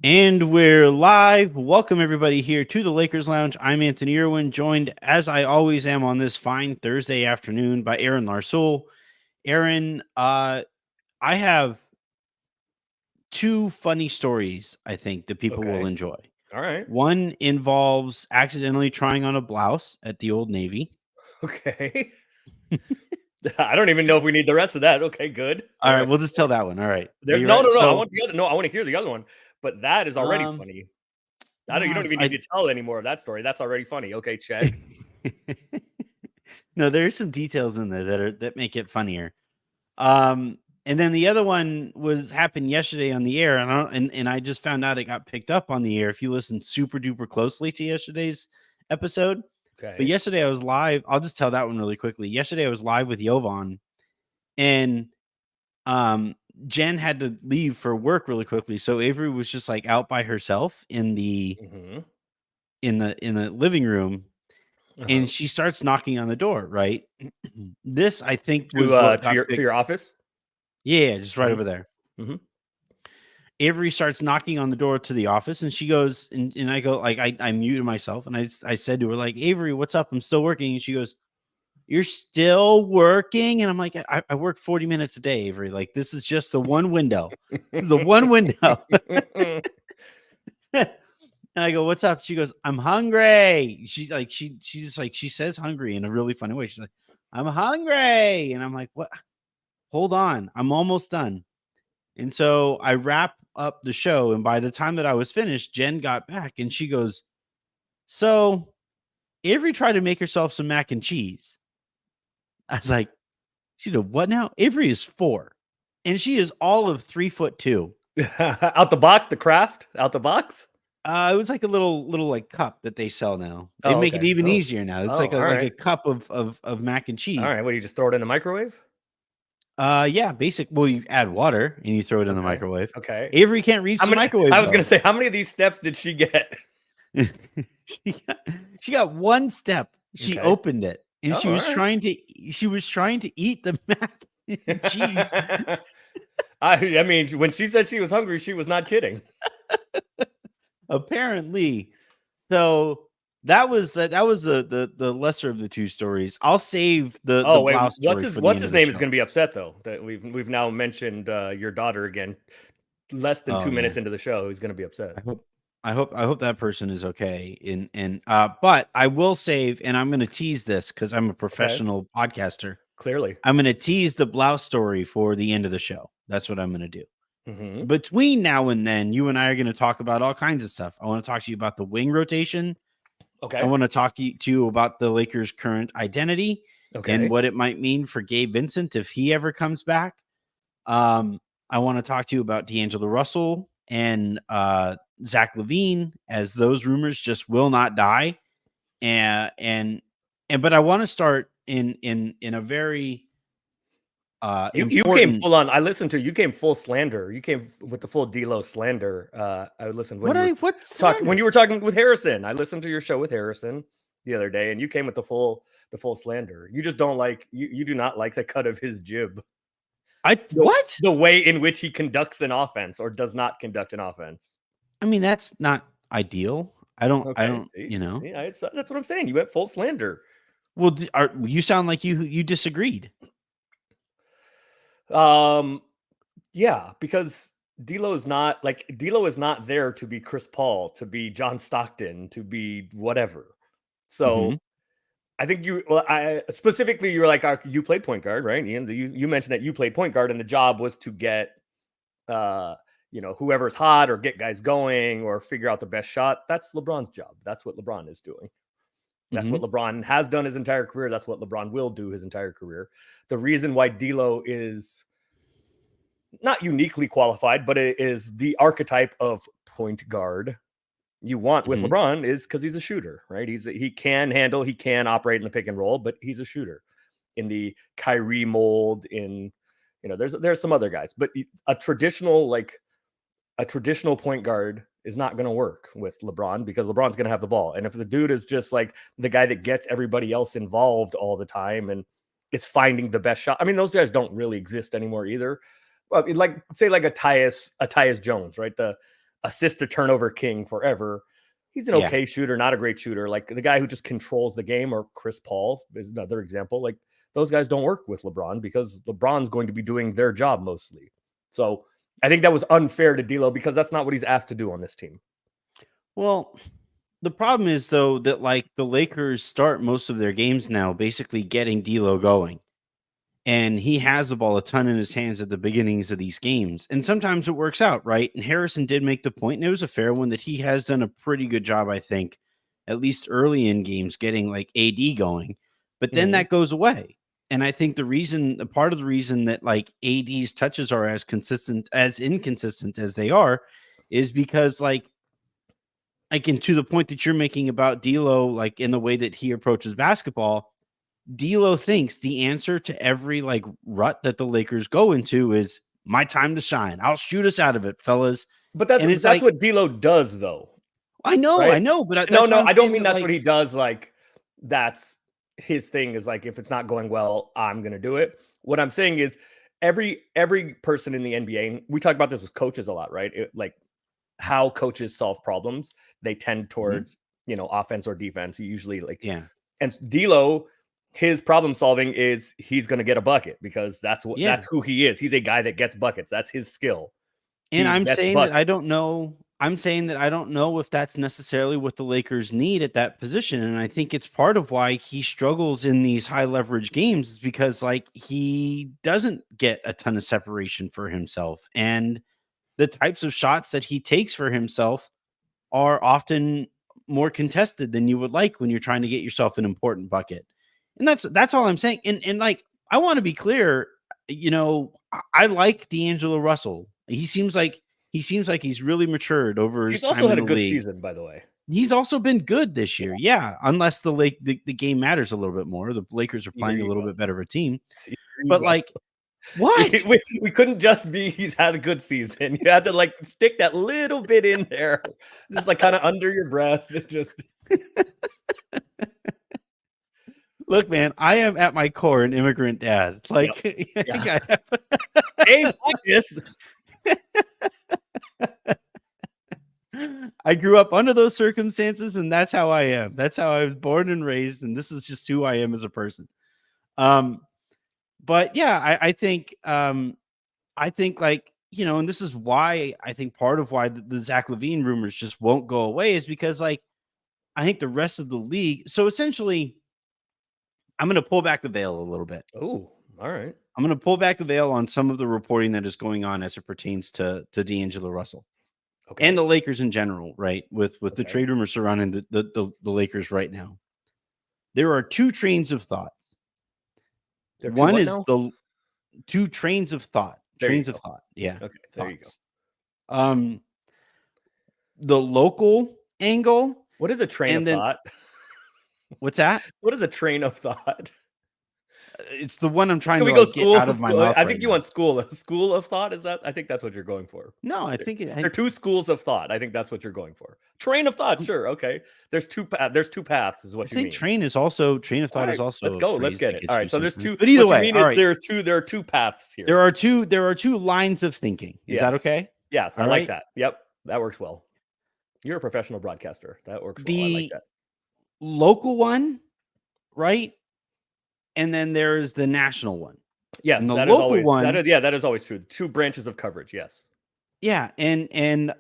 And we're live. Welcome everybody here to the Lakers Lounge. I'm Anthony Irwin, joined as I always am on this fine Thursday afternoon by Aaron Larsoul. Aaron, I have two funny stories I think that people will Okay. enjoy. All right. One involves accidentally trying on a blouse at the Old Navy. Okay. I don't even know if we need the rest of that. Okay, good. All All right, right. we'll just tell that one. All right. Are There's you no, ready? no, no. I So, want the other. No, I want to hear the other one. But that is already um, funny. no, You don't even need to tell any more of that story. That's already funny. Okay, check. No, there's some details in there that make it funnier. And then the other one happened yesterday on the air, and I just found out it got picked up on the air if you listen super duper closely to yesterday's episode. But Okay. yesterday I was live. I'll just tell that one really quickly. Yesterday I was live with Jovan, and um Jen had to leave for work really quickly. So Avery was just like out by herself in the Mm-hmm. living room, Uh-huh. and she starts knocking on the door, right? This I think To was what got to picked. your office. Yeah, just right over Mm-hmm. there. Mm-hmm. Avery starts knocking on the door to the office, and she goes, and I go, like, I muted myself, and I said to her, like, Avery, what's up? I'm still working. And she goes, you're still working? And I'm like, I work 40 minutes a day, Avery. Like, this is just the one window. This is the one window. And I go, what's up? She goes, I'm hungry. She just like, she says hungry in a really funny way. She's like, I'm hungry. And I'm like, what? Hold on. I'm almost done. And so I wrap up the show. And by the time that I was finished, Jen got back and she goes, so Avery tried to make herself some mac and cheese. I was like, she did what now? Avery is 4 and she is all of 3'2". Out the box, the craft out the box. It was like a little like cup that they sell now. They Oh, make it okay. even Oh, easier now. It's oh, like all a right. cup of mac and All cheese. right. What do you just throw it in the microwave? Yeah, basic. Well, you add water and you throw it in the Okay. microwave. Okay. Avery can't reach How the many? microwave I was gonna though. say, how many of these steps did she get? she, got, she got one step. She Okay. opened it and Oh, all right. she was trying to eat the mac and cheese. I mean, when she said she was hungry, she was not kidding. Apparently. So that was the lesser of the two stories. I'll save the Oh wait, blouse story for the what's end of his the name is show. going to be upset though that we've now mentioned your daughter again. Less than Oh 2 minutes man. into the show, he's going to be upset. I hope that person is okay. And but I will save, and I'm going to tease this because I'm a Okay, professional podcaster. clearly. I'm going to tease the blouse story for the end of the show. That's what I'm going to do. Hmm. Between now and then, you and I are going to talk about all kinds of stuff. I want to talk to you about the wing rotation. I Okay. want to talk to you about the Lakers' current identity and Okay. what it might mean for Gabe Vincent if he ever comes back. Um, I want to talk to you about D'Angelo Russell and Zach LaVine, as those rumors just will not die. And but I want to start in a very You came important. full on. I listened to you came full slander. You came with the full D'Lo slander. I listened when What when slander? you were talking with Harrison. I listened to your show with Harrison the other day, and you came with the full slander. You just don't like you do not like the cut of his jib. I what? The way in which he conducts an offense or does not conduct an offense. I mean, that's not ideal. I Okay, don't, see, you know. that's what I'm saying. You went full slander. Well, you sound like you disagreed. Um, yeah, because D'Lo is not there to be Chris Paul, to be John Stockton, to be whatever. Hmm. So I think I specifically you were like you played point guard, right? Ian, you mentioned that you played point guard, and the job was to get uh whoever's hot or get guys going or figure out the best shot. That's LeBron's job. That's what LeBron is doing. That's what Hmm. LeBron has done his entire career. That's what LeBron will do his entire career. The reason why D'Lo is not uniquely qualified, but it is the archetype of point guard you want with Hmm. LeBron is because he's a shooter, right? He can handle, he can operate in the pick and roll, but he's a shooter. In the Kyrie mold, in there's some other guys, but a traditional point guard is not going to work with LeBron because LeBron's going to have the ball. And if the dude is just like the guy that gets everybody else involved all the time and is finding the best shot, I mean, those guys don't really exist anymore either. Well, like say like a Tyus Jones, right? assist to turnover king forever. He's an okay shooter, not a great shooter. Like the guy who just controls the game, or Chris Paul is another example. Like those guys don't work with LeBron because LeBron's going to be doing their job mostly. So I think that was unfair to D'Lo because that's not what he's asked to do on this team. Well, the problem is though that like the Lakers start most of their games now basically getting D'Lo going. And he has the ball a ton in his hands at the beginnings of these games. And sometimes it works out, right? And Harrison did make the point, and it was a fair one, that he has done a pretty good job, I think, at least early in games, getting like AD going. But then that goes away. And I think part of the reason that like AD's touches are as inconsistent as they are is because like and to the point that you're making about D'Lo, like in the way that he approaches basketball, D'Lo thinks the answer to every like rut that the Lakers go into is my time to shine. I'll shoot us out of it, fellas. But that's like, what D'Lo does, though. I know, right? but no, I don't mean that's what he does. Like that's his thing. Is like if it's not going well, I'm gonna do it. What I'm saying is every person in the NBA, and we talk about this with coaches a lot, right? Like how coaches solve problems, they tend towards offense or defense. Usually, like And D'Lo, his problem solving is he's going to get a bucket because that's who he is. He's a guy that gets buckets. That's his skill. And I'm saying that I don't know. I'm saying that I don't know if that's necessarily what the Lakers need at that position. And I think it's part of why he struggles in these high leverage games is because like he doesn't get a ton of separation for himself. And the types of shots that he takes for himself are often more contested than you would like when you're trying to get yourself an important bucket. And that's all I'm saying. And like, I want to be clear, I like D'Angelo Russell. He seems like he's really matured over his time in the league. He's also had a good season, by the way. He's also been good this year. Yeah. Unless the game matters a little bit more. The Lakers are playing a little bit better of a team. But like, what? We couldn't just be he's had a good season. You had to like stick that little bit in there. Just like kind of under your breath. Just Look, man, I am at my core an immigrant dad. Like, hey, Marcus. I grew up under those circumstances, and that's how I am. That's how I was born and raised, and this is just who I am as a person. But yeah, I think like, and this is why I think part of why the Zach LaVine rumors just won't go away is because like, I think the rest of the league. So essentially, I'm going to pull back the veil a little bit. Oh, all right. I'm going to pull back the veil on some of the reporting that is going on as it pertains to D'Angelo Russell and the Lakers in general, right? With the trade rumors surrounding the Lakers right now. There are two trains of thoughts. One is the two trains of thought. Trains of thought. Yeah. Okay. There you go. The local angle. What is a train of thought? What's that? What is a train of thought? It's the one I'm trying to get out of my mouth. I think you want school. A school of thought? Is that? I think that's what you're going for. No, I think there are two schools of thought. I think that's what you're going for. Train of thought, sure, okay. There's two paths, is what you mean. I think train of thought is also. Let's go. Let's get it. All right. So there's two. But either way, all right. There are two paths here. There are two lines of thinking. Is that okay? Yes, I like that. Yep, that works well. You're a professional broadcaster. That works well. I like that. Local one, right? And then there is the national one. Yes, and the local one. That is always true. Two branches of coverage. Yes. Yeah, and in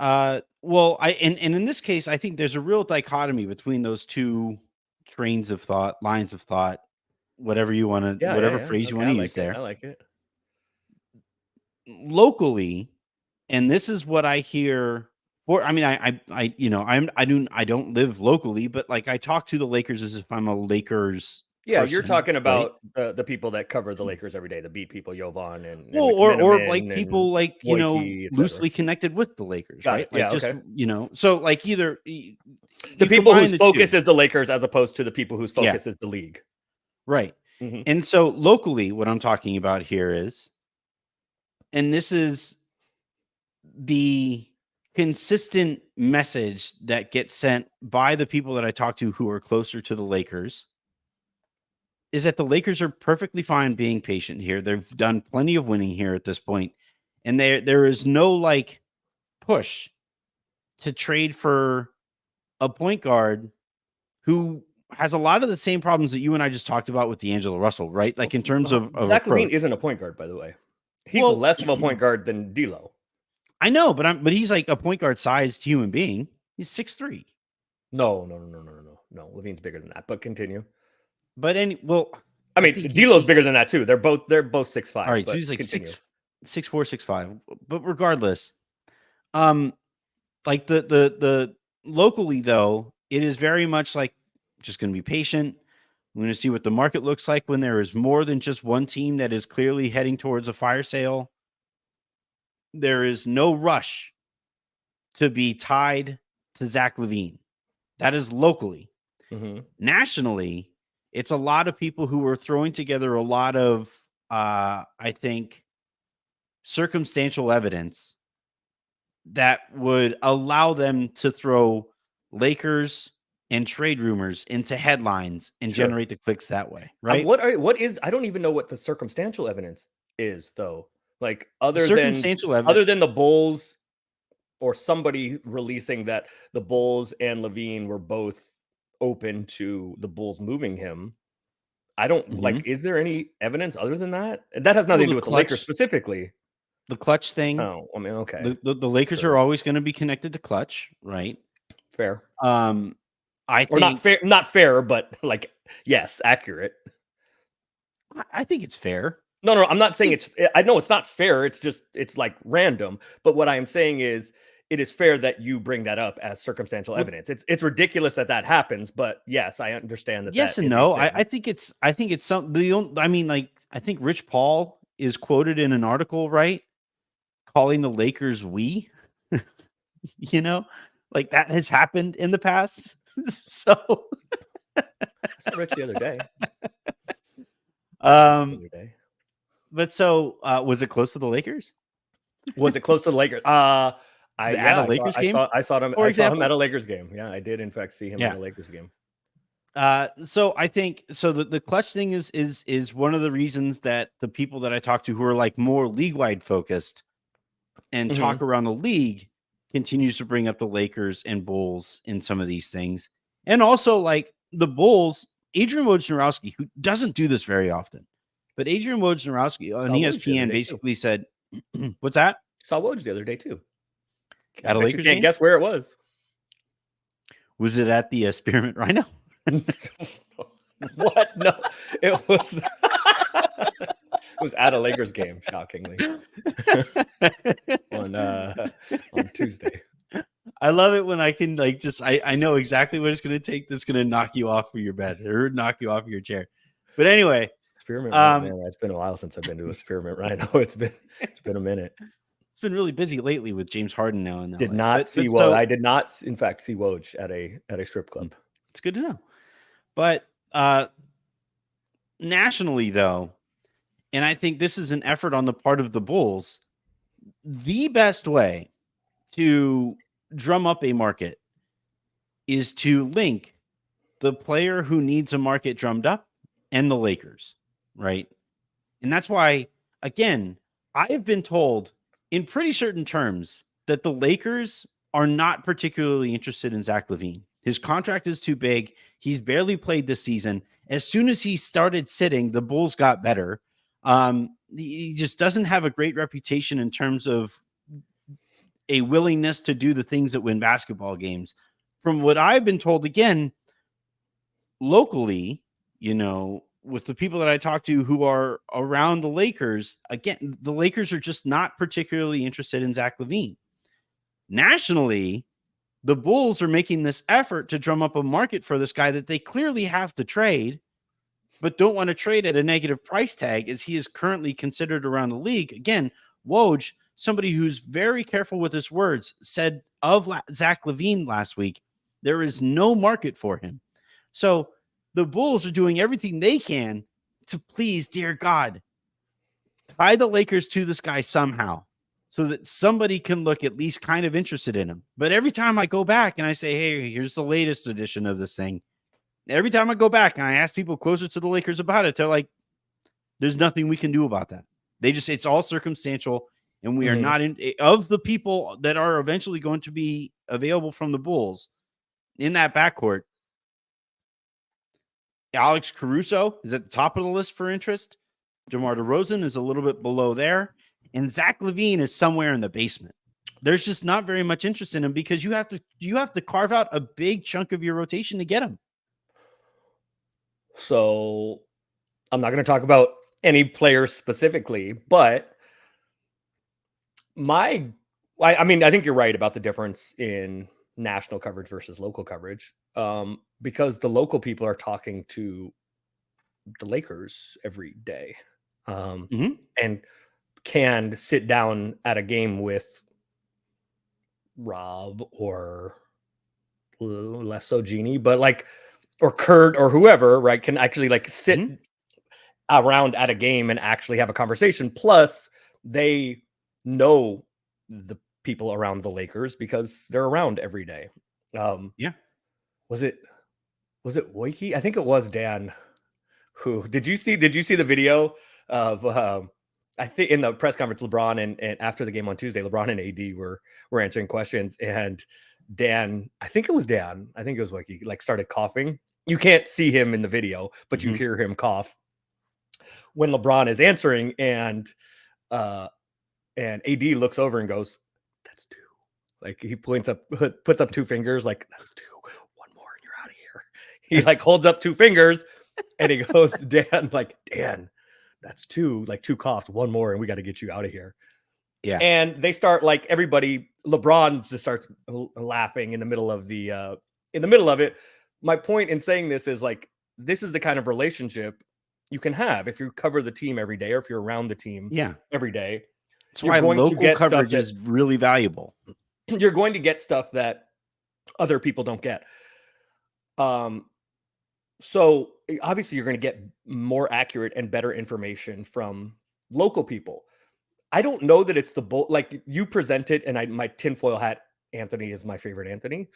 this case, I think there's a real dichotomy between those two trains of thought, lines of thought, whatever you want to, whatever phrase you want to use there. I like it. Locally, and this is what I hear. Or I mean, I don't live locally, but like I talk to the Lakers as if I'm a Lakers. Yeah, you're talking about the people that cover the Lakers every day, the beat people, Jovan and or like people like loosely connected with the Lakers, right? Like so like either the people whose focus is the Lakers as opposed to the people whose focus is the league, right? Mm-hmm. And so locally, what I'm talking about here is, and this is the consistent message that gets sent by the people that I talk to who are closer to the Lakers, is that the Lakers are perfectly fine being patient here. They've done plenty of winning here at this point. And there is no like push to trade for a point guard who has a lot of the same problems that you and I just talked about with D'Angelo Russell, right? Like in terms of Zach LaVine approach. isn't a point guard, by the way. He's less of a point guard than D'Lo. I know, but he's like a point guard sized human being. He's 6'3". No. LaVine's bigger than that, but continue. But I mean, D'Lo's bigger than that too. They're both 6'5". All right, so he's like 6'4", 6'5". But regardless, like the locally though, it is very much like just going to be patient. We're going to see what the market looks like when there is more than just one team that is clearly heading towards a fire sale. There is no rush to be tied to Zach LaVine. That is locally. Mm-hmm. Nationally, it's a lot of people who are throwing together a lot of, I think, circumstantial evidence that would allow them to throw Lakers and trade rumors into headlines and generate the clicks that way, right? I don't even know what the circumstantial evidence is, though. Like other than the Bulls or somebody releasing that the Bulls and LaVine were both open to the Bulls moving him. I don't like. Is there any evidence other than that? That has nothing to do with the Lakers specifically. The Clutch thing. Oh, I mean, okay. The Lakers are always going to be connected to Clutch, right? Fair. I think not fair, but like yes, accurate. I think it's fair. No, I'm not saying I know it's not fair. It's just it's like random. But what I am saying is it is fair that you bring that up as circumstantial evidence. It's ridiculous that happens, but yes, I understand that. Yes and no. I think it's something. I mean, like I think Rich Paul is quoted in an article, right, calling the Lakers "we." You know, like that has happened in the past. So I saw Rich the other day. But so was it close to the Lakers? Was it close to the Lakers? At a Lakers game? I saw him at a Lakers game. Yeah, I did in fact see him at a Lakers game. So I think the Clutch thing is one of the reasons that the people that I talk to who are like more league-wide focused and talk around the league continues to bring up the Lakers and Bulls in some of these things. And also like the Bulls, Adrian Wojnarowski, who doesn't do this very often, but Adrian Wojnarowski on ESPN basically said, what's that? Saw Woj the other day too. At a Lakers game? Guess where it was. Was it at the Spearmint Rhino? What? No, it was. It was at a Lakers game, shockingly, on Tuesday. I love it when I can like just I know exactly what it's going to take that's going to knock you off of your bed or knock you off of your chair. But anyway, Spearmint Rhino, man, it's been a while since I've been to a Spearmint Rhino. It's been a minute. It's been really busy lately with James Harden now. And I did not, in fact, see Woj at a strip club. It's good to know. But nationally, though, and I think this is an effort on the part of the Bulls, the best way to drum up a market is to link the player who needs a market drummed up and the Lakers, right? And that's why, again, I have been told in pretty certain terms that the Lakers are not particularly interested in Zach LaVine. His contract is too big. He's barely played this season. As soon as he started sitting, the Bulls got better. He just doesn't have a great reputation in terms of a willingness to do the things that win basketball games. From what I've been told, again, locally, you know, with the people that I talk to who are around the Lakers, again, the Lakers are just not particularly interested in Zach LaVine. Nationally, the Bulls are making this effort to drum up a market for this guy that they clearly have to trade, but don't want to trade at a negative price tag as he is currently considered around the league. Again, Woj, somebody who's very careful with his words, said of Zach LaVine last week, there is no market for him. So the Bulls are doing everything they can to please, dear God, tie the Lakers to this guy somehow so that somebody can look at least kind of interested in him. But every time I go back and I say, hey, here's the latest edition of this thing, every time I go back and I ask people closer to the Lakers about it, they're like, there's nothing we can do about that. It's all circumstantial. and we are Mhm. not in of the people that are eventually going to be available from the Bulls in that backcourt. Alex Caruso is at the top of the list for interest. DeMar DeRozan is a little bit below there, and Zach LaVine is somewhere in the basement. There's just not very much interest in him because you have to carve out a big chunk of your rotation to get him. So I'm not going to talk about any players specifically, but I mean, I think you're right about the difference in national coverage versus local coverage, because the local people are talking to the Lakers every day, Mhm. and can sit down at a game with Rob or less so Genie, but like, or Kurt or whoever, right? Can actually like sit Mhm. around at a game and actually have a conversation. Plus, they know the people around the Lakers because they're around every day. Yeah. Was it Woiki? I think it was Dan. Who did you see the video of I think in the press conference, LeBron and after the game on Tuesday, LeBron and AD were answering questions, and Dan, I think it was Dan, I think it was Woiki, like started coughing. You can't see him in the video, but you Mhm. hear him cough when LeBron is answering, uh and AD looks over and goes, "That's two." Like he puts up two fingers, like that's two. One more and you're out of here. He like holds up two fingers and he goes to Dan, like, Dan, that's two, like two coughs, one more, and we got to get you out of here. Yeah. And they start like everybody, LeBron just starts laughing in the middle of it. My point in saying this is like, this is the kind of relationship you can have if you cover the team every day or if you're around the team Yeah. every day. That's You're why going to local get stuff coverage that is really valuable. you're going to get stuff that other people don't get. So obviously you're going to get more accurate and better information from local people. I don't know that it's the bull, like you present it, and my tinfoil hat Anthony is my favorite Anthony,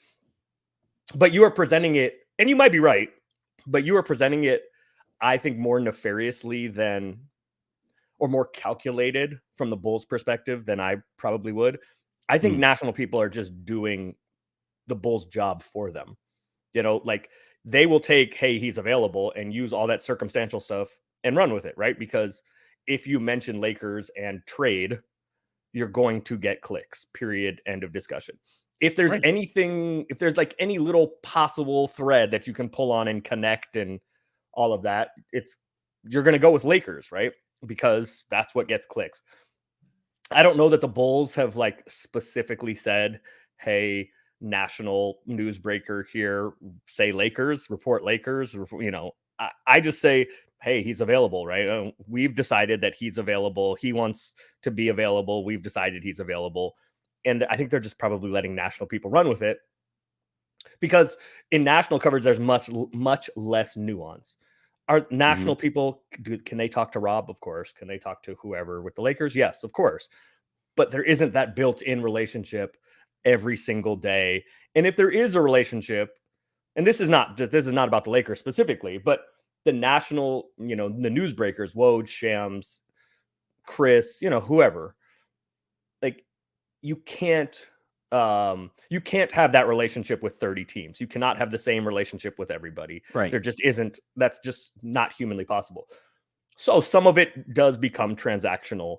but you are presenting it, and you might be right, but you are presenting it, I think, more nefariously than, or more calculated from the Bulls' perspective than I probably would. I think Hmm. national people are just doing the Bulls' job for them. Like they will take, hey, he's available, and use all that circumstantial stuff and run with it, right? Because if you mention Lakers and trade, you're going to get clicks, period, end of discussion. If there's Right. anything, if there's like any little possible thread that you can pull on and connect and all of that, you're going to go with Lakers, right? Because that's what gets clicks. I don't know that the Bulls have like specifically said, hey, national newsbreaker here, say Lakers, report Lakers. I just say, hey, he's available, right? We've decided that he's available. He wants to be available. We've decided he's available. And I think they're just probably letting national people run with it, because in national coverage, there's much less nuance. Are Mhm. national people, can they talk to Rob? Of course. Can they talk to whoever with the Lakers? Yes, of course. But there isn't that built-in relationship every single day. And if there is a relationship, and this is not about the Lakers specifically, but the national, the newsbreakers, Woj, Shams, Chris, whoever, like you can't have that relationship with 30 teams. You cannot have the same relationship with everybody. Right. There just isn't. That's just not humanly possible. So some of it does become transactional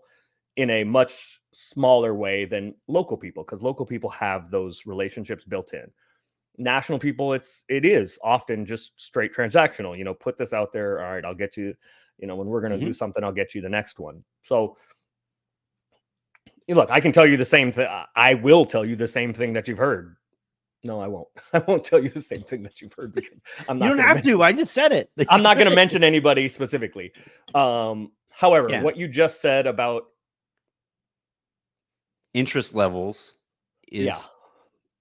in a much smaller way than local people, because local people have those relationships built in. National people, it is often just straight transactional. Put this out there. All right, I'll get you. When we're going to do Mhm. something, I'll get you the next one. So look, I can tell you the same thing. I will tell you the same thing that you've heard. No, I won't. I won't tell you the same thing that you've heard, because I'm You not don't going to have mention. to. I just said it. I'm not going to mention anybody specifically. However, Yeah. what you just said about, Interest levels yeah, is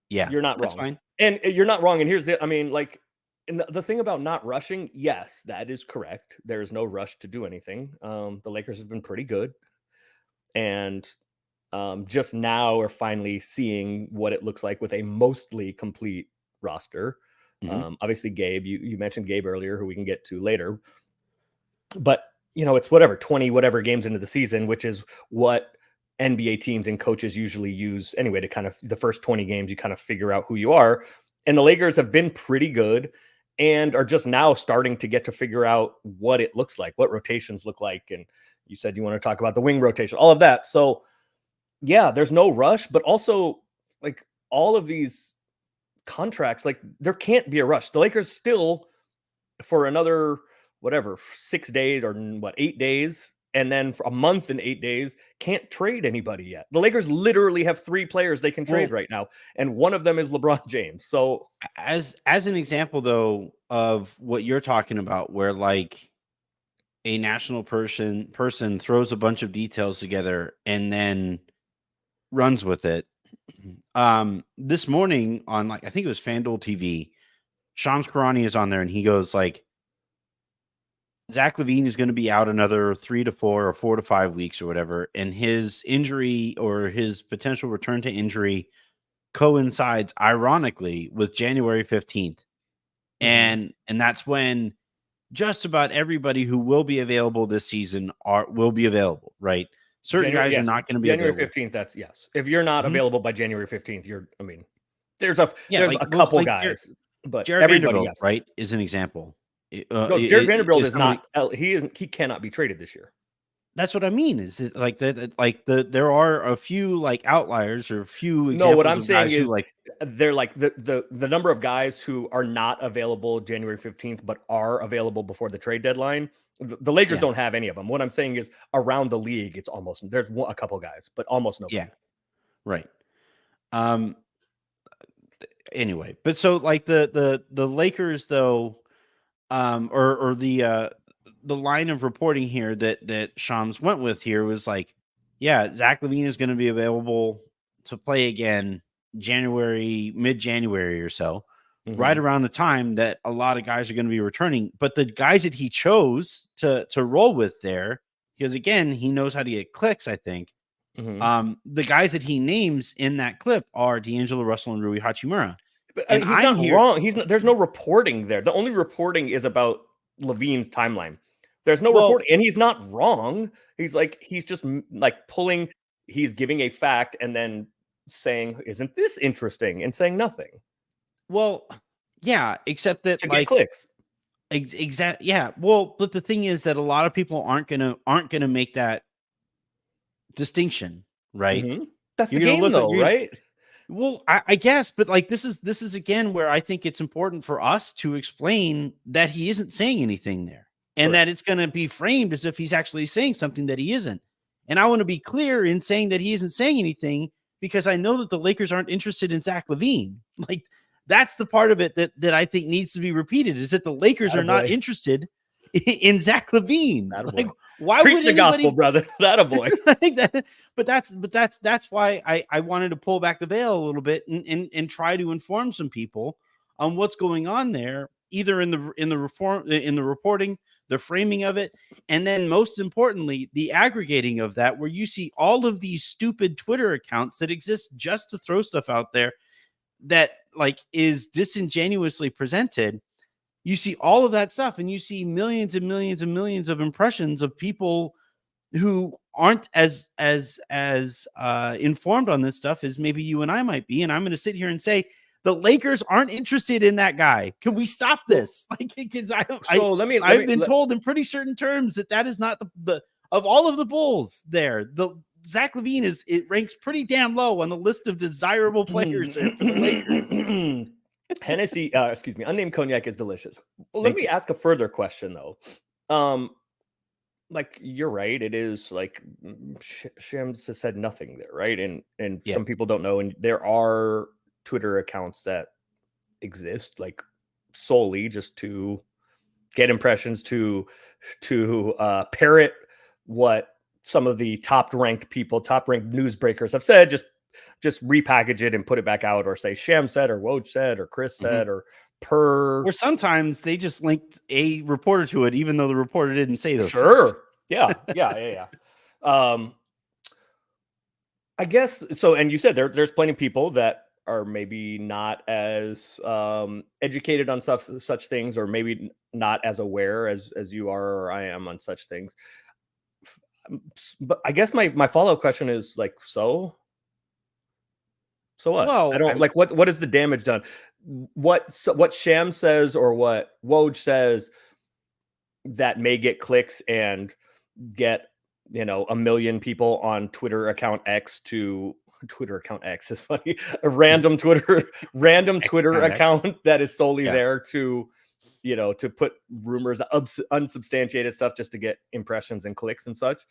yeah, you're not that's wrong. fine. And you're not wrong. And I mean, like, and the thing about not rushing, yes, that is correct. There is no rush to do anything. The Lakers have been pretty good. And just now we're finally seeing what it looks like with a mostly complete roster. Mhm. Obviously, Gabe, you mentioned Gabe earlier, who we can get to later. But, it's whatever, 20 whatever games into the season, which is what NBA teams and coaches usually use anyway to kind of the first 20 games, you kind of figure out who you are. And the Lakers have been pretty good and are just now starting to get to figure out what it looks like, what rotations look like. And you said you want to talk about the wing rotation, all of that. So, yeah, there's no rush, but also like all of these contracts, like there can't be a rush. The Lakers still, for another, whatever, 6 days or 8 days, and then for a month and 8 days, can't trade anybody yet. The Lakers literally have 3 players they can trade Well, right now, and one of them is LeBron James. So as an example though of what you're talking about, where like a national person throws a bunch of details together and then runs with it. This morning on, like, I think it was FanDuel TV, Shams Karani is on there and he goes like, Zach LaVine is going to be out another 3 to 4 or 4 to 5 weeks or whatever, and his injury or his potential return to injury coincides ironically with January 15th. And that's when just about everybody who will be available this season will be available, right? Certain guys are not going to be January available. 15th, that's yes. If you're not available by January 15th, there's Like, a couple like guys, but Jared everybody, Vanderbilt, yes. right, is an example. No, Jared Vanderbilt Is is somebody, not. He cannot be traded this year. that's what I mean. Is it like that? Like there are a few like outliers or a few No, what examples I'm of saying guys who is like, they're like the number of guys who are not available January 15th, but are available before the trade deadline. The Lakers yeah, don't have any of them. What I'm saying is around the league, it's almost there's a couple guys, but almost nobody. yeah, right. Um. Anyway, but so like the Lakers though, or the line of reporting here that Shams went with here was like, yeah, Zach LaVine is going to be available to play again mid-January or so, right around the time that a lot of guys are going to be returning. But the guys that he chose to roll with there, because again, he knows how to get clicks, I think. The guys that he names in that clip are D'Angelo Russell and Rui Hachimura. But And he's not wrong. There's no reporting there. The only reporting is about Levine's timeline. There's no reporting, and he's not wrong. He's just like pulling. He's giving a fact and then saying, "Isn't this interesting?" and saying nothing. Well, yeah, except that To get like clicks. exactly, yeah. Well, but the thing is that a lot of people aren't gonna make that distinction, right? That's the You're gonna game, look at though, right? well, I guess, but like this is again where I think it's important for us to explain that he isn't saying anything there, and Correct. that it's going to be framed as if he's actually saying something that he isn't. And I want to be clear in saying that he isn't saying anything because I know that the Lakers aren't interested in Zach LaVine. Like that's the part of it that I think needs to be repeated is that the Lakers are not Attaboy. interested in Zach LaVine. Like, Attaboy. why Preach would the anybody? gospel, brother. Attaboy. I think that, but that's why I wanted to pull back the veil a little bit and try to inform some people on what's going on there, either in the reporting, the framing of it, and then most importantly, the aggregating of that, where you see all of these stupid Twitter accounts that exist just to throw stuff out there that like is disingenuously presented. You see all of that stuff, and you see millions and millions and millions of impressions of people who aren't as informed on this stuff as maybe you and I might be. And I'm going to sit here and say the Lakers aren't interested in that guy. Can we stop this? Like, because I've been told in pretty certain terms that is not the of all of the Bulls there. The Zach LaVine it ranks pretty damn low on the list of desirable players for the Lakers. Hennessy, excuse me, unnamed cognac is delicious. Well, let me ask a further question though. Like you're right, it is like Shams has said nothing there, right? And some people don't know, and there are Twitter accounts that exist like solely just to get impressions to parrot what some of the top ranked newsbreakers have said, just repackage it and put it back out, or say Sham said, or Woj said, or Chris said, or or sometimes they just linked a reporter to it, even though the reporter didn't say those. Sure. Things. Yeah. I guess so. And you said there's plenty of people that are maybe not as educated on such things, or maybe not as aware as you are or I am on such things. But I guess my follow-up question is like, so what? I Well, don't like what is the damage done? What Sham says or what Woj says that may get clicks and get, a million people on Twitter account X to Twitter account X is funny. A random Twitter account that is solely Yeah. there to, to put rumors, unsubstantiated stuff just to get impressions and clicks and such.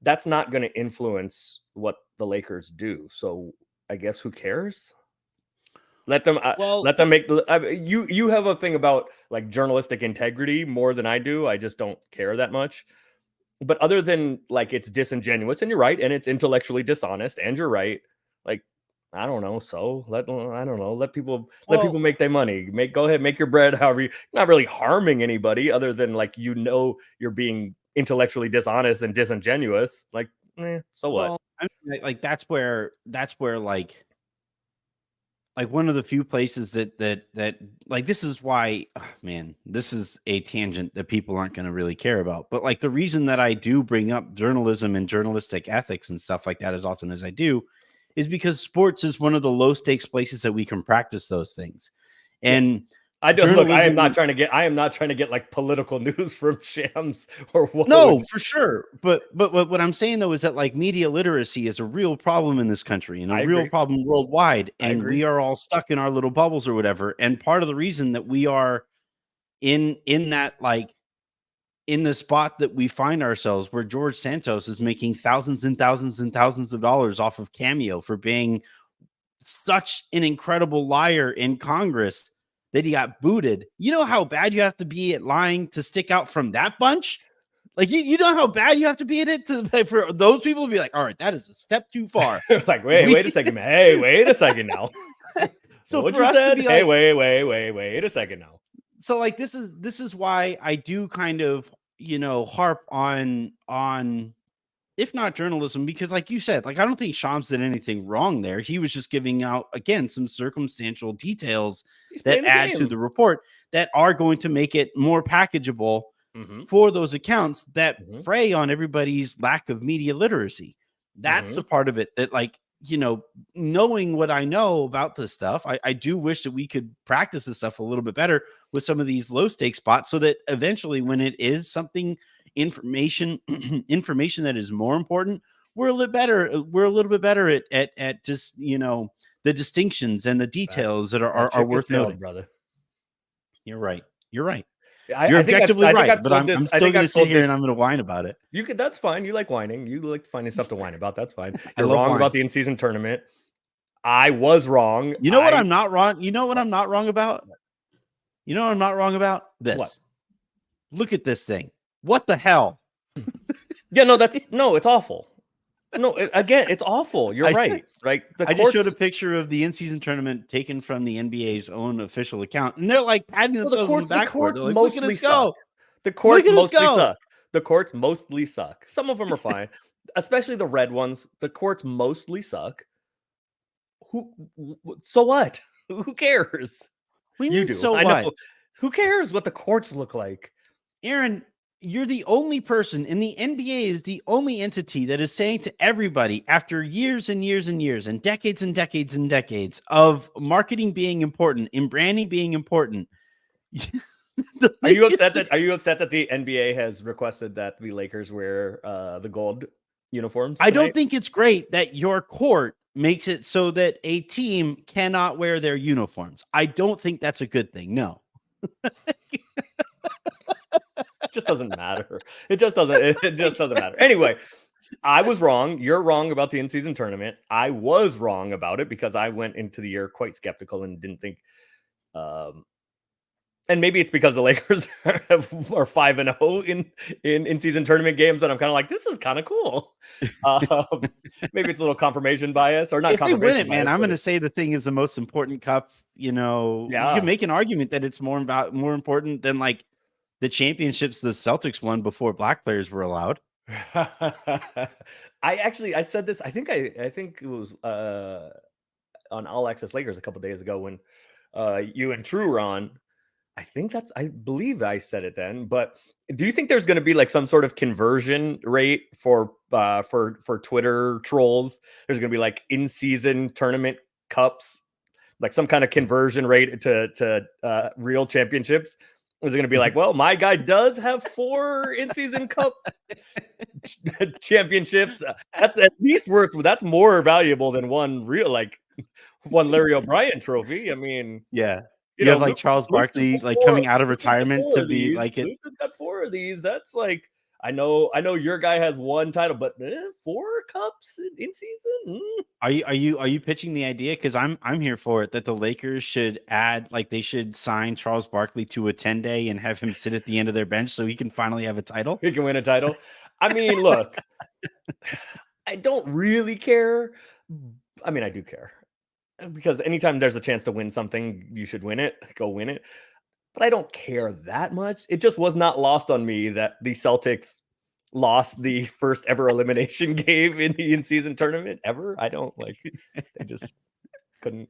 That's not going to influence what the Lakers do. So I guess who cares? Let them make you have a thing about like journalistic integrity more than I do. I just don't care that much. But other than like it's disingenuous, and you're right, and it's intellectually dishonest, and you're right. Like, I don't know. So I don't know. Let people make their money. Go ahead, make your bread. However, you're not really harming anybody other than like you're being intellectually dishonest and disingenuous. Like, so what? Well, I mean, like that's where like one of the few places that like this is why, man, this is a tangent that people aren't going to really care about. But like the reason that I do bring up journalism and journalistic ethics and stuff like that as often as I do is because sports is one of the low stakes places that we can practice those things. And I don't look. I am not trying to get like political news from Shams or what. No, for sure. But what I'm saying though is that like media literacy is a real problem in this country and a real problem worldwide, and we are all stuck in our little bubbles or whatever. And part of the reason that we are in that like in the spot that we find ourselves, where George Santos is making thousands and thousands and thousands of dollars off of Cameo for being such an incredible liar in Congress that he got booted. You know how bad you have to be at lying to stick out from that bunch? Like, you know how bad you have to be at it for those people to be like, all right, that is a step too far. Like, wait a second. Hey, wait a second now. So what for you us said? to be Hey, like, wait a second now. So like, this is why I do kind of, harp on if not journalism, because like you said, like I don't think Shams did anything wrong there. He was just giving out, again, some circumstantial details that add to the report that are going to make it more packageable for those accounts that prey on everybody's lack of media literacy. That's the part of it that, like, knowing what I know about this stuff, I do wish that we could practice this stuff a little bit better with some of these low stakes spots, so that eventually when it is something information that is more important, we're a little bit better at just the distinctions and the details that are worth noting. Brother. You're right. You're You're objectively right, but I'm still going to sit here and I'm going to whine about it. That's fine. You like whining. You like finding stuff to whine about. That's fine. You're wrong about the in-season tournament. I was wrong. You know what I'm not wrong? You know what I'm not wrong about? You know what I'm not wrong about? This. What? Look at this thing. What the hell? Yeah, no, it's awful. No, again, it's awful. You're right. Right. I just showed a picture of the in-season tournament taken from the NBA's own official account, and they're like patting themselves on the back. The courts like, mostly suck. The courts mostly suck. The courts mostly suck. Some of them are fine, especially the red ones. The courts mostly suck. So what? Who cares? You do. So what? Who cares what the courts look like? Aaron, you're the only person, and the NBA is the only entity that is saying to everybody, after years and years and years and decades and decades and decades of marketing being important and branding being important. Are you upset that the NBA has requested that the Lakers wear the gold uniforms tonight? I don't think it's great that your court makes it so that a team cannot wear their uniforms. I don't think that's a good thing. No. It just doesn't matter. It just doesn't matter. Anyway, I was wrong. You're wrong about the in-season tournament. I was wrong about it because I went into the year quite skeptical and didn't think. And maybe it's because the Lakers are 5-0 in season tournament games that I'm kind of like, this is kind of cool. Maybe it's a little confirmation bias or not. If they win it, man, I'm going to say the thing is the most important cup. You can make an argument that it's more important than like the championships the Celtics won before black players were allowed. I said this. I think it was on All Access Lakers a couple days ago when you and True were on. I believe I said it then, but do you think there's going to be like some sort of conversion rate for Twitter trolls? There's going to be like in-season tournament cups, like some kind of conversion rate to real championships. Is it going to be like, well, my guy does have 4 in-season cup championships. That's at least worth. That's more valuable than one Larry O'Brien trophy. I mean, Yeah. You have like Charles Luka's Barkley got like 4. coming out of Luka's got retirement 4 to of be these. like it. Luka's got 4 of these. That's like I know your guy has 1 title, but 4 cups in season. Are you pitching the idea? Because I'm here for it, that the Lakers should add, like, they should sign Charles Barkley to a 10-day and have him sit at the end of their bench so he can finally have a title. He can win a title. I mean, look, I don't really care. I mean, I do care. Because anytime there's a chance to win something, you should win it. Go win it. But I don't care that much. It just was not lost on me that the Celtics lost the first ever elimination game in the in-season tournament ever. I don't like. They just couldn't.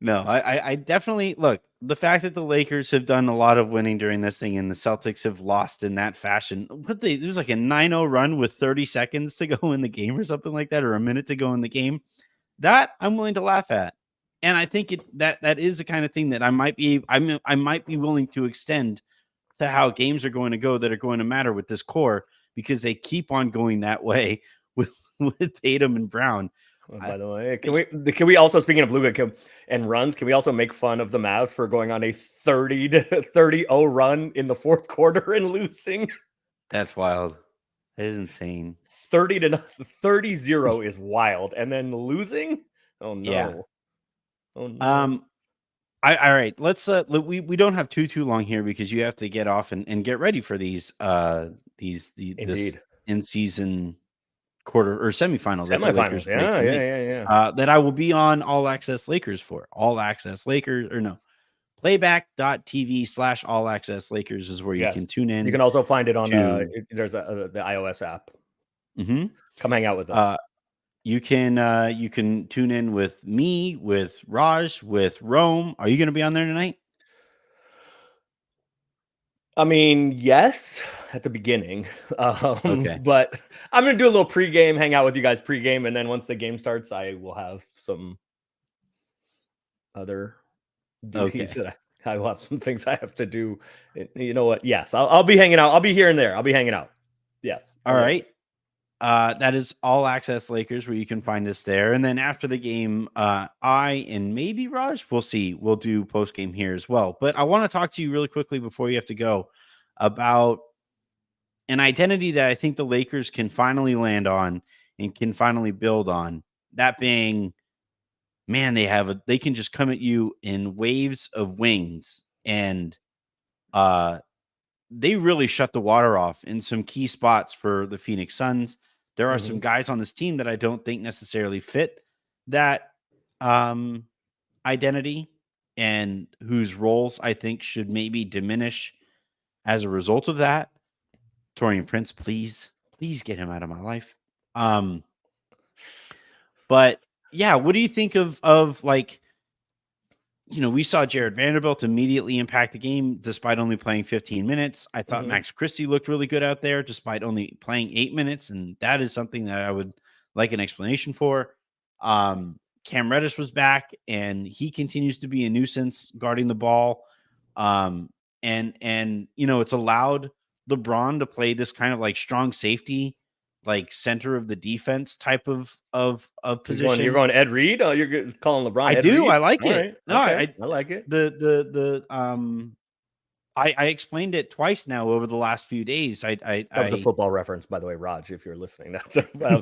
No, I definitely look, the fact that the Lakers have done a lot of winning during this thing and the Celtics have lost in that fashion. There's like a 9-0 run with 30 seconds to go in the game or something like that, or a minute to go in the game. That I'm willing to laugh at. And I think that is the kind of thing that I might be willing to extend to how games are going to go that are going to matter with this core, because they keep on going that way with Tatum and Brown. Oh, by the way, can we also, speaking of Luka and runs, can we also make fun of the Mavs for going on a 30-0 run in the fourth quarter and losing? That's wild. That is insane. 30-0 is wild, and then losing. Oh no. Yeah. Oh no. All right. Let's we don't have too long here because you have to get off and get ready for this in season quarter or semifinals. Semifinals. Yeah. That I will be on All Access Lakers for. All Access Lakers, or no, playback.tv/All Access Lakers is where you can tune in. You can also find it on there's the iOS app. Mm-hmm. Come hang out with us. You can tune in with me, with Raj, with Rome. Are you going to be on there tonight? I mean, yes, at the beginning. Okay. But I'm going to do a little pregame, hang out with you guys pregame, and then once the game starts, I will have some other duties that I will have some things I have to do. You know what? Yes, I'll be hanging out. I'll be here and there. I'll be hanging out. Yes. All right. That is All Access Lakers, where you can find us there. And then after the game, I and maybe Raj, we'll see. We'll do post game here as well. But I want to talk to you really quickly before you have to go about an identity that I think the Lakers can finally land on and can finally build on. That being, man, they can just come at you in waves of wings, and they really shut the water off in some key spots for the Phoenix Suns. There are some guys on this team that I don't think necessarily fit that identity, and whose roles I think should maybe diminish as a result of that. Taurean Prince, please get him out of my life. But yeah, what do you think of like, we saw Jared Vanderbilt immediately impact the game despite only playing 15 minutes. I thought Max Christie looked really good out there despite only playing 8 minutes, and that is something that I would like an explanation for. Cam Reddish was back, and he continues to be a nuisance guarding the ball. And it's allowed LeBron to play this kind of like strong safety, like center of the defense type of position. You're going Ed Reed? Oh, you're calling LeBron Ed Reed? I like All it. Right. No, okay. I like it. I explained it twice now over the last few days. That was a football reference, by the way, Raj, if you're listening. That was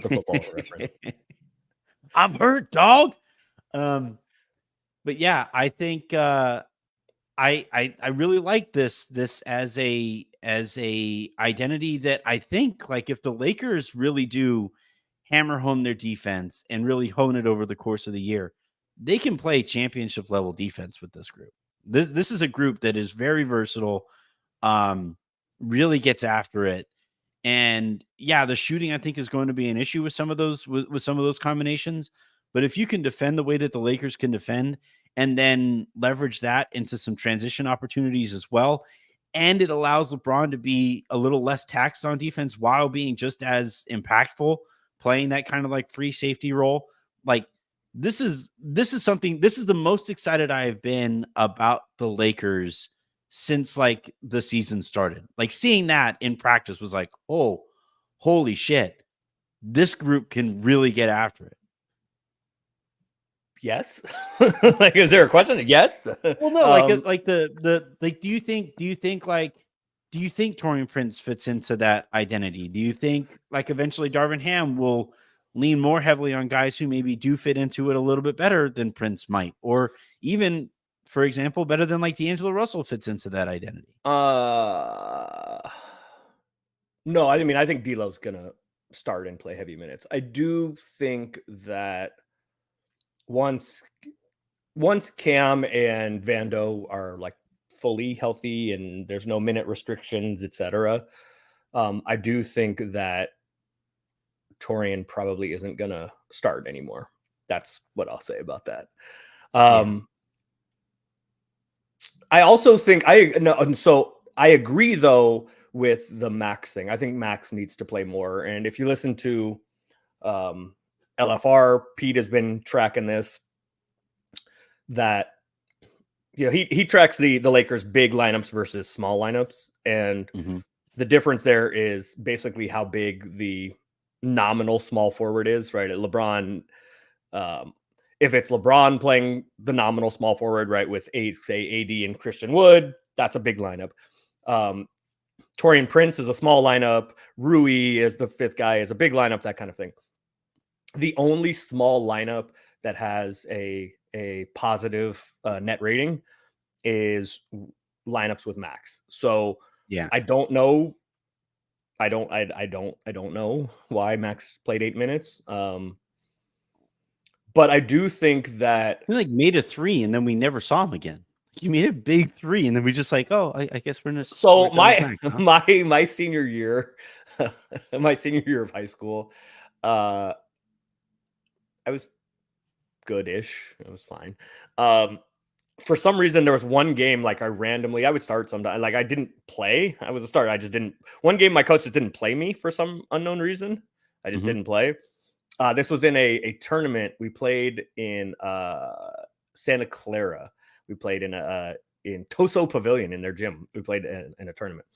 a football reference. I'm hurt, dog. But yeah, I think I really like this as a identity that I think, like, if the Lakers really do hammer home their defense and really hone it over the course of the year, they can play championship level defense with this group. This is a group that is very versatile, really gets after it. And yeah, the shooting I think is going to be an issue with some of those combinations, But if you can defend the way that the Lakers can defend and then leverage that into some transition opportunities as well, and it allows LeBron to be a little less taxed on defense while being just as impactful, playing that kind of like free safety role. Like this is something, this is the most excited I have been about the Lakers since like the season started. Like seeing that in practice was like, oh, holy shit. This group can really get after it. Yes. Like, is there a question? Yes. Well, no, like do you think Taurean Prince fits into that identity? Do you think like eventually Darvin Ham will lean more heavily on guys who maybe do fit into it a little bit better than Prince might, or even, for example, better than like D'Angelo Russell fits into that identity? No, I mean, I think D'Lo's gonna start and play heavy minutes. I do think that once Cam and Vando are like fully healthy and there's no minute restrictions, etc., I do think that Taurean probably isn't gonna start anymore. That's what I'll say about that. I also think so I agree though with the Max thing. I think Max needs to play more. And if you listen to LFR, Pete has been tracking this, that he tracks the Lakers big lineups versus small lineups, and the difference there is basically how big the nominal small forward is, right? At LeBron, if it's LeBron playing the nominal small forward, right, with say AD and Christian Wood, that's a big lineup. Taurean Prince is a small lineup. Rui is the fifth guy, is a big lineup, that kind of thing. The only small lineup that has a positive net rating is lineups with Max. So yeah, I don't know. I don't know why Max played 8 minutes. But I do think that he like made a 3 and then we never saw him again. He made a big 3 and then we just like, oh, I guess we're gonna. So Max, huh? my senior year, my senior year of high school, I was good-ish. It was fine. For some reason, there was one game like I would start sometime. Like I didn't play. I was a starter. I just didn't. One game, my coach just didn't play me for some unknown reason. I just didn't play. This was in a tournament we played in Santa Clara. We played in Toso Pavilion in their gym. We played in a tournament.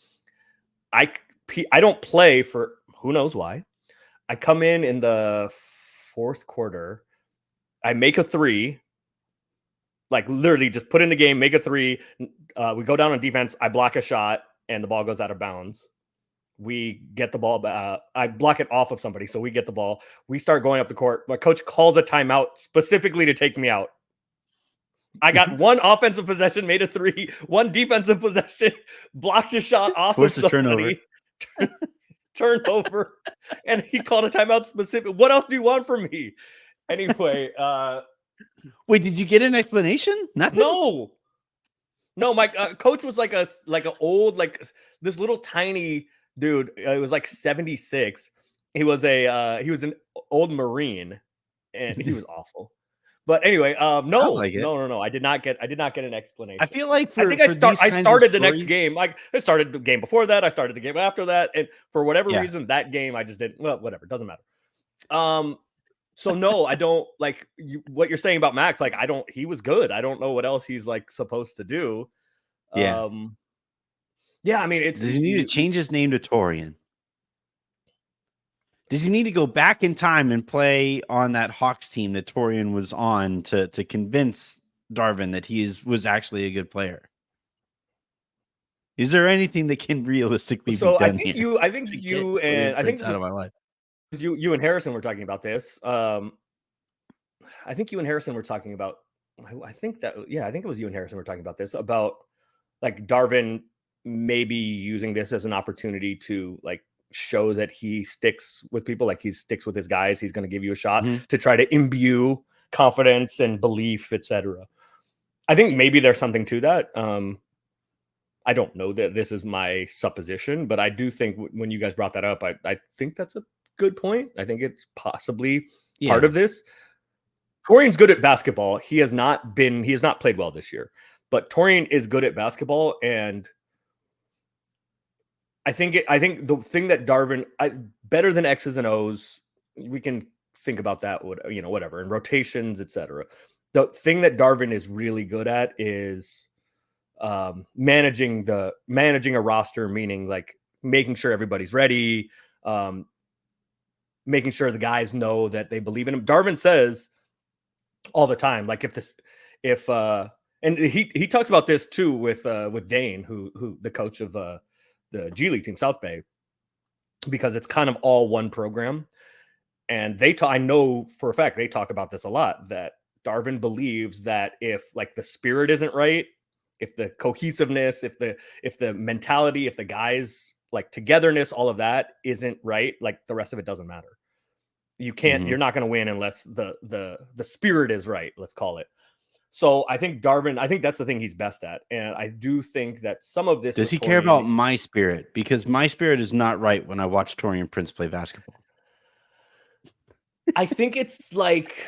I don't play for who knows why. I come in the fourth quarter. I make a 3. Like literally just put in the game, make a 3. We go down on defense. I block a shot and the ball goes out of bounds. We get the ball. I block it off of somebody. So we get the ball. We start going up the court. My coach calls a timeout specifically to take me out. I got one offensive possession, made a 3, one defensive possession, blocked a shot off of somebody. Turnover. And he called a timeout specific. What else do you want from me? Anyway, wait, did you get an explanation? Nothing? No, my coach was like an old, like this little tiny dude. It was like 76. He was an old Marine, and he was awful. But anyway, no. I did not get an explanation. I feel like I started the next game. Like I started the game before that. I started the game after that, and for whatever reason, that game I just didn't. Well, whatever, doesn't matter. So no, I don't like what you're saying about Max. Like he was good. I don't know what else he's like supposed to do. Yeah. I mean, does he need to change his name to Taurean? Does he need to go back in time and play on that Hawks team that Taurean was on to convince Darvin that he was actually a good player? Is there anything that can realistically be done I think you and out of my life. You and Harrison were talking about this. I think you and Harrison were talking about. I think it was you and Harrison were talking about this, about like Darvin maybe using this as an opportunity to like show that he sticks with people, like he sticks with his guys. He's going to give you a shot to try to imbue confidence and belief, etc. I think maybe there's something to that. I don't know that this is my supposition, but I do think when you guys brought that up, I think that's a good point. I think it's possibly part of this. Torian's good at basketball. He has not played well this year, but Torian is good at basketball. And I think the thing that Darvin, better than X's and O's, we can think about that, whatever, and rotations, etc. The thing that Darvin is really good at is managing a roster, meaning like making sure everybody's ready, making sure the guys know that they believe in him. Darvin says all the time, like and he talks about this too with Dane, who the coach of the G League team, South Bay, because it's kind of all one program. And I know for a fact they talk about this a lot, that Darvin believes that if like the spirit isn't right, if the cohesiveness, if the mentality, if the guys like togetherness, all of that isn't right, like the rest of it doesn't matter. You can't, you're not going to win unless the spirit is right, let's call it. So I think Darvin, I think that's the thing he's best at. And I do think that some of this. Does he care about my spirit? Because my spirit is not right when I watch Torian Prince play basketball. I think it's like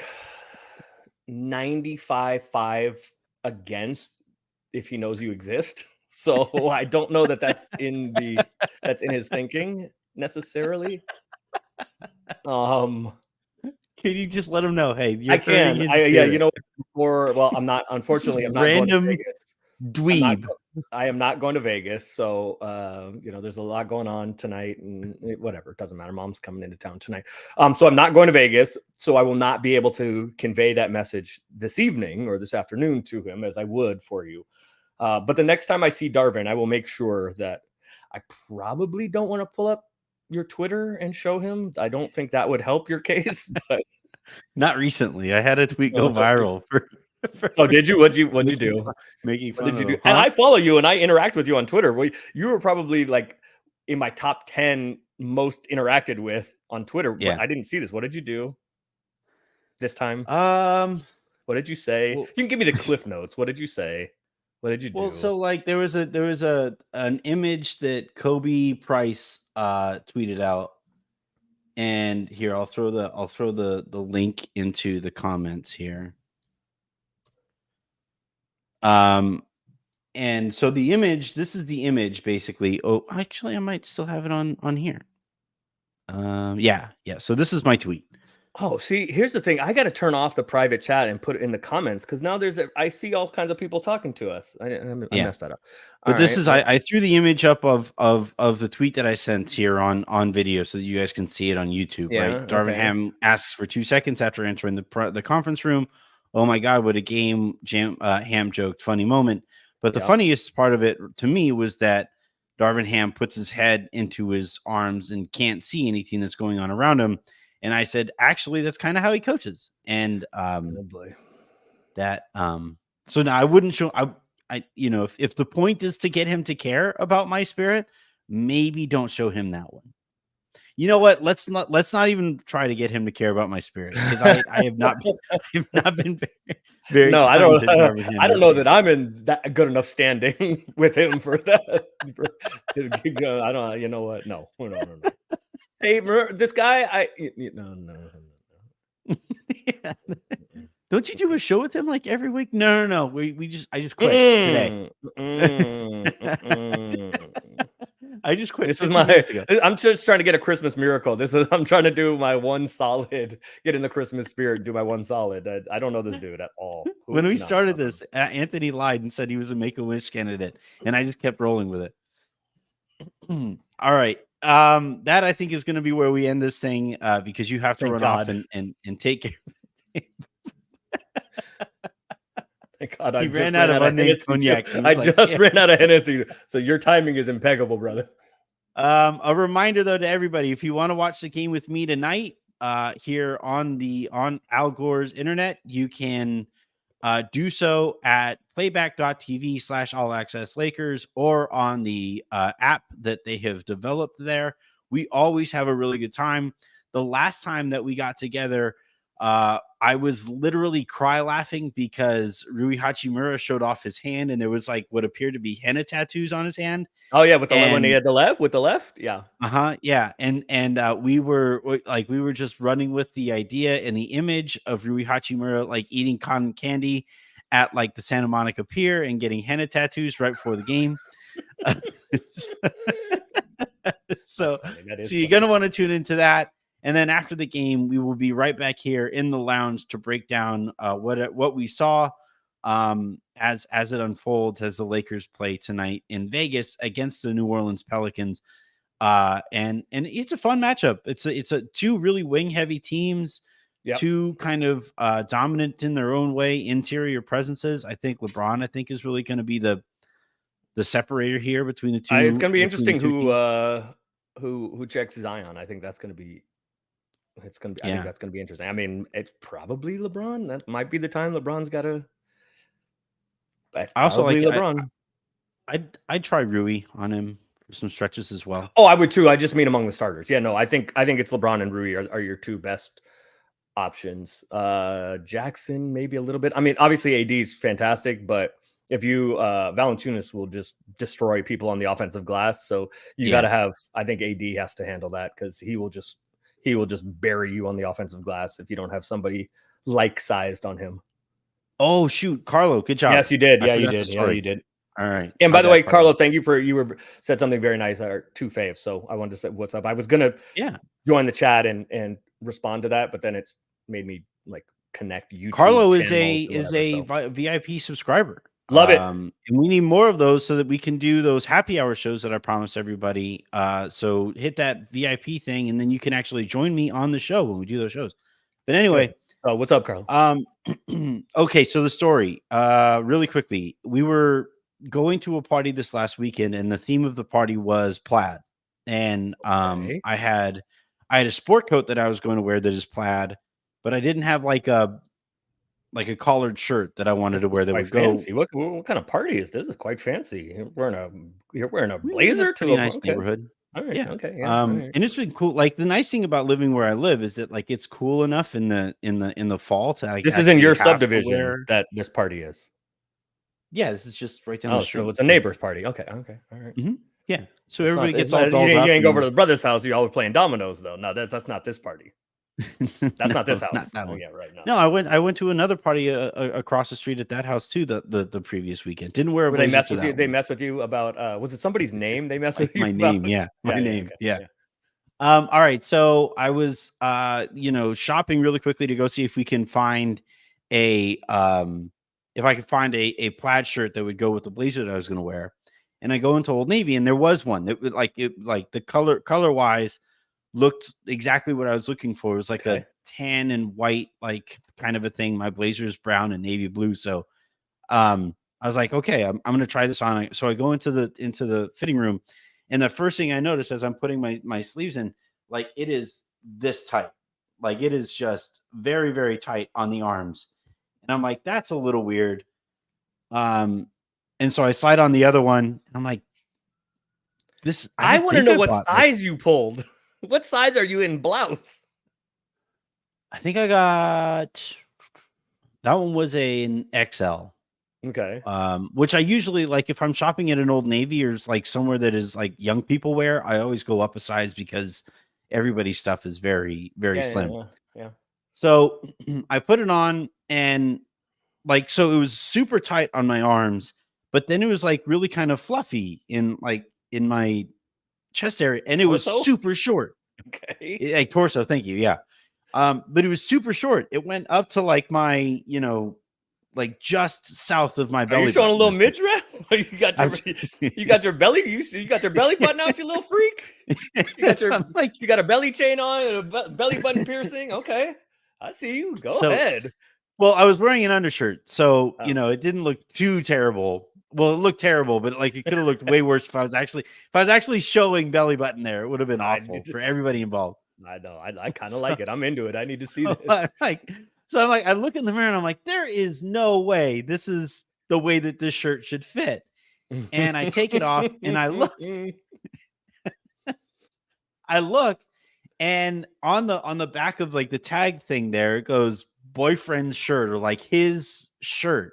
95-5 against if he knows you exist. So I don't know that that's in his thinking necessarily. Can you just let him know? Hey, I can. I'm not. Unfortunately, I'm not random going to Vegas. dweeb. I am not going to Vegas. So, there's a lot going on tonight, and whatever, it doesn't matter. Mom's coming into town tonight. So I'm not going to Vegas. So I will not be able to convey that message this evening or this afternoon to him as I would for you. But the next time I see Darvin, I will make sure that I probably don't want to pull up your Twitter and show him. I don't think that would help your case, but not recently. I had a tweet go viral for oh, did you? What'd you do? Making fun of him. And I follow you and I interact with you on Twitter. You were probably like in my top 10 most interacted with on Twitter. Yeah. But I didn't see this. What did you do this time? What did you say? Well, you can give me the cliff notes. What did you say? What did you do? Well, so like there was an image that Kobe Price tweeted out. And here I'll throw the link into the comments here. And so the image, this is the image basically. Oh, actually, I might still have it on here. Yeah. So this is my tweet. Oh, see, here's the thing. I got to turn off the private chat and put it in the comments because now I see all kinds of people talking to us. I messed that up. But this is I threw the image up of the tweet that I sent here on video so that you guys can see it on YouTube. Yeah, right. Darvin Ham asks for 2 seconds after entering the conference room. Oh my God, what a game! Ham joked, funny moment. But the funniest part of it to me was that Darvin Ham puts his head into his arms and can't see anything that's going on around him. And I said, actually, that's kind of how he coaches. And so now I wouldn't show. If the point is to get him to care about my spirit, maybe don't show him that one. You know what? Let's not even try to get him to care about my spirit because I have not been very no, I don't know that I'm in that good enough standing with him for that. I don't. You know what? No. Hey, this guy. No. Yeah. Don't you do a show with him like every week? No. I just quit today. I just quit. This is I'm just trying to get a Christmas miracle. I'm trying to do my one solid, get in the Christmas spirit, do my one solid. I don't know this dude at all. When we started this, Anthony lied and said he was a Make-A-Wish candidate, and I just kept rolling with it. All right. That I think is going to be where we end this thing because you have to run off and take care. Thank God, he ran out of unnamed cognac. I just ran out of Hennessy. So your timing is impeccable, brother. A reminder though to everybody, if you want to watch the game with me tonight, here on Al Gore's internet, you can do so at playback.tv/All Access Lakers or on the app that they have developed there. We always have a really good time. The last time that we got together, I was literally cry laughing because Rui Hachimura showed off his hand, and there was like what appeared to be henna tattoos on his hand. Oh yeah, with the when he And had the left with the left, yeah. yeah, and we were just running with the idea and the image of Rui Hachimura like eating cotton candy at like the Santa Monica Pier and getting henna tattoos right before the game. So, That is you're funny. gonna want to tune into that, and then after the game, we will be right back here in the lounge to break down what we saw as it unfolds as the Lakers play tonight in Vegas against the New Orleans Pelicans. And it's a fun matchup. It's a two really wing heavy teams, Yep. two kind of dominant in their own way interior presences. I think LeBron is really going to be the separator here between the two. It's going to be between the interesting two who checks Zion. I think that's going to be. It's going to be. I Yeah. think that's going to be interesting. I mean, it's probably LeBron. That might be the time LeBron's got to. I also Probably like LeBron. I'd try Rui on him for some stretches as well. Oh, I would too. I just mean among the starters. Yeah, no, I think it's LeBron and Rui are your two best options. Jackson maybe a little bit. I mean, obviously AD is fantastic, but if you Valanciunas will just destroy people on the offensive glass. So you got to have. I think AD has to handle that because he will just bury you on the offensive glass if you don't have somebody like sized on him. Oh shoot, Carlo, good job. Yes, you did. Yeah, you did. Yeah, you did. All right. And by the way, Carlo, thank you you said something very nice. Our two faves. So I wanted to say what's up. I was gonna join the chat and respond to that, but then it's made me like connect YouTube. Carlo is a VIP subscriber. Love it. And we need more of those so that we can do those happy hour shows that I promised everybody. So hit that VIP thing, and then you can actually join me on the show when we do those shows. But anyway, what's up, Carlo? Okay, so the story, really quickly, we were going to a party this last weekend, and the theme of the party was plaid. And I had a sport coat that I was going to wear that is plaid, but I didn't have like a collared shirt that I wanted to wear that would go. Fancy. What kind of party is this? It's quite fancy. You're wearing a blazer to a nice neighborhood. All right. Yeah. Okay. Yeah. And it's been cool. Like the nice thing about living where I live is that like it's cool enough in the fall to like, this is in your subdivision that this party is. Yeah, this is just right down the street. So it's a neighbor's party. Okay. All right. Mm-hmm. Yeah. So everybody gets all dolled up. You ain't go over to the brother's house. You're always playing dominoes though. No, that's not this party. That's not this house. Not that one. Yeah, right. No, I went to another party across the street at that house too. The previous weekend didn't wear a blazer. They mess with you. They mess with you about was it somebody's name? They mess with you. My name, yeah. My name, yeah. All right. So I was shopping really quickly to go see if we can find if I could find a plaid shirt that would go with the blazer that I was going to wear. And I go into Old Navy, and there was one that would like the color wise looked exactly what I was looking for. It was like a tan and white, like kind of a thing. My blazer is brown and navy blue. So I was like, okay, I'm going to try this on. So I go into the fitting room, and the first thing I notice as I'm putting my sleeves in, like it is this tight. Like it is just very, very tight on the arms. And I'm like, that's a little weird. And so I slide on the other one. And I'm like, I want to know what size you pulled. What size are you in blouse? I think I got that one was an XL. Okay. Which I usually like if I'm shopping at an Old Navy or like somewhere that is like young people wear, I always go up a size because everybody's stuff is very, very slim. Yeah. So I put it on, and like so it was super tight on my arms, but then it was like really kind of fluffy in my chest area, and it was super short. Okay. Like torso, thank you. Yeah. But it was super short. It went up to like my, like just south of my belly. Are you showing a little midriff? you got your belly. You got your belly button out, you little freak. You got a belly chain on and a belly button piercing. Okay, I see you. Go ahead. Well, I was wearing an undershirt, so it didn't look too terrible. Well, it looked terrible, but like it could have looked way worse if I was actually showing belly button there. It would have been awful for everybody involved. I know. I kind of like it. I'm into it. I need to see this. So I'm like, I look in the mirror and I'm like, there is no way this is the way that this shirt should fit. And I take it off and I look, And on the back of like the tag thing there, it goes boyfriend's shirt or like his shirt.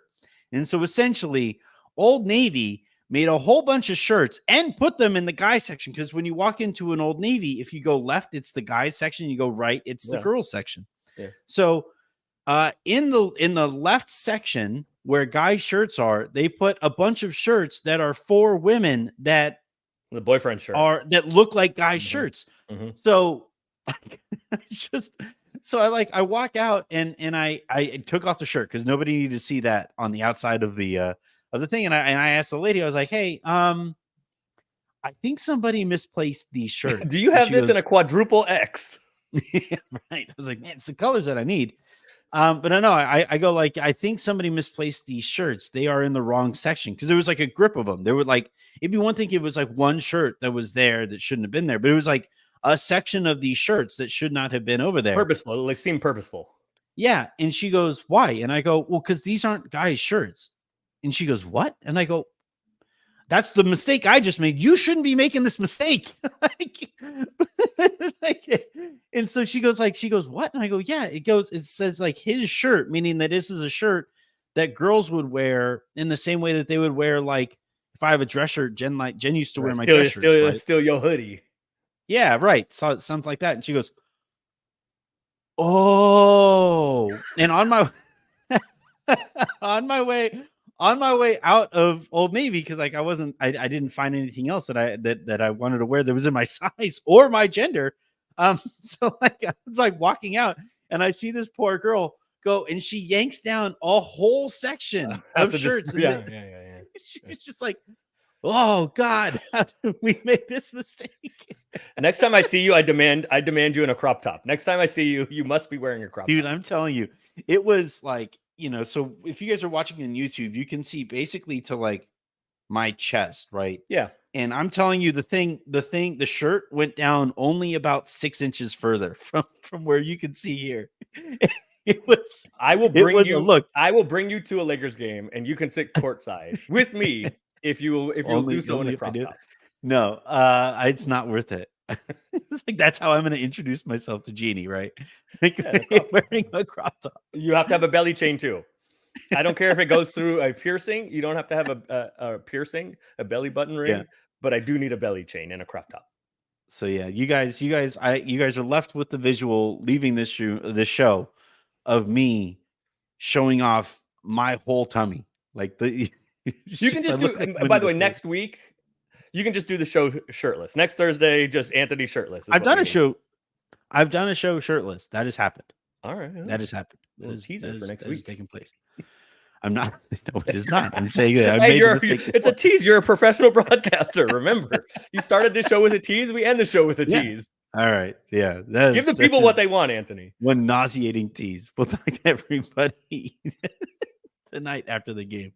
And so essentially, Old Navy made a whole bunch of shirts and put them in the guy section. Because when you walk into an Old Navy, if you go left, it's the guys section. You go right, it's the girls section. Yeah. So in the left section where guys' shirts are, they put a bunch of shirts that are for women that the boyfriend shirt that look like guys' shirts. So I walk out and I took off the shirt because nobody needed to see that on the outside of the thing. And I asked the lady, I was like, hey, I think somebody misplaced these shirts. Do you have this in a quadruple X? Yeah, right. I was like, man, it's the colors that I need. But no, I go like, I think somebody misplaced these shirts. They are in the wrong section because there was like a grip of them. There were like, it'd be one thing if it was like one shirt that was there that shouldn't have been there, but it was like a section of these shirts that should not have been over there. Purposeful. They seem purposeful. Yeah. And she goes, why? And I go, well, because these aren't guys' shirts. And she goes, what? And I go, that's the mistake I just made. You shouldn't be making this mistake. And so she goes, what? And I go, yeah, it says like his shirt, meaning that this is a shirt that girls would wear in the same way that they would wear, like, if I have a dress shirt, Jen used to wear my dress shirts, right? Still your hoodie. Yeah, right. So something like that. And she goes, oh, and on my on my way out of Old Navy, because like I didn't find anything else that I wanted to wear that was in my size or my gender. So like I was like walking out and I see this poor girl go and she yanks down a whole section of shirts. Yeah. She's just like, oh God, how did we make this mistake? Next time I see you, I demand you in a crop top. Next time I see you, you must be wearing a crop top. Dude, I'm telling you, it was like, so if you guys are watching on YouTube, you can see basically to like my chest, right? Yeah. And I'm telling you, the shirt went down only about 6 inches further from where you can see here. It was. I will bring you. Look, I will bring you to a Lakers game, and you can sit courtside with me if you'll do so in a crop top. No, it's not worth it. It's like that's how I'm going to introduce myself to Jeannie, right? Like, wearing a crop top. You have to have a belly chain too. I don't care if it goes through a piercing. You don't have to have a piercing, a belly button ring, but I do need a belly chain and a crop top. So yeah, you guys are left with the visual leaving this show of me showing off my whole tummy. Like you can just do. By the way, next week you can just do the show shirtless. Next Thursday, just Anthony shirtless. I've done a show shirtless. That has happened. All right, that has happened. Teaser for next week taking place. I'm not. No, it is not. I'm saying that. It's a tease. You're a professional broadcaster. Remember, you started the show with a tease. We end the show with a tease. All right. Yeah. Give the people what they want, Anthony. One nauseating tease. We'll talk to everybody tonight after the game.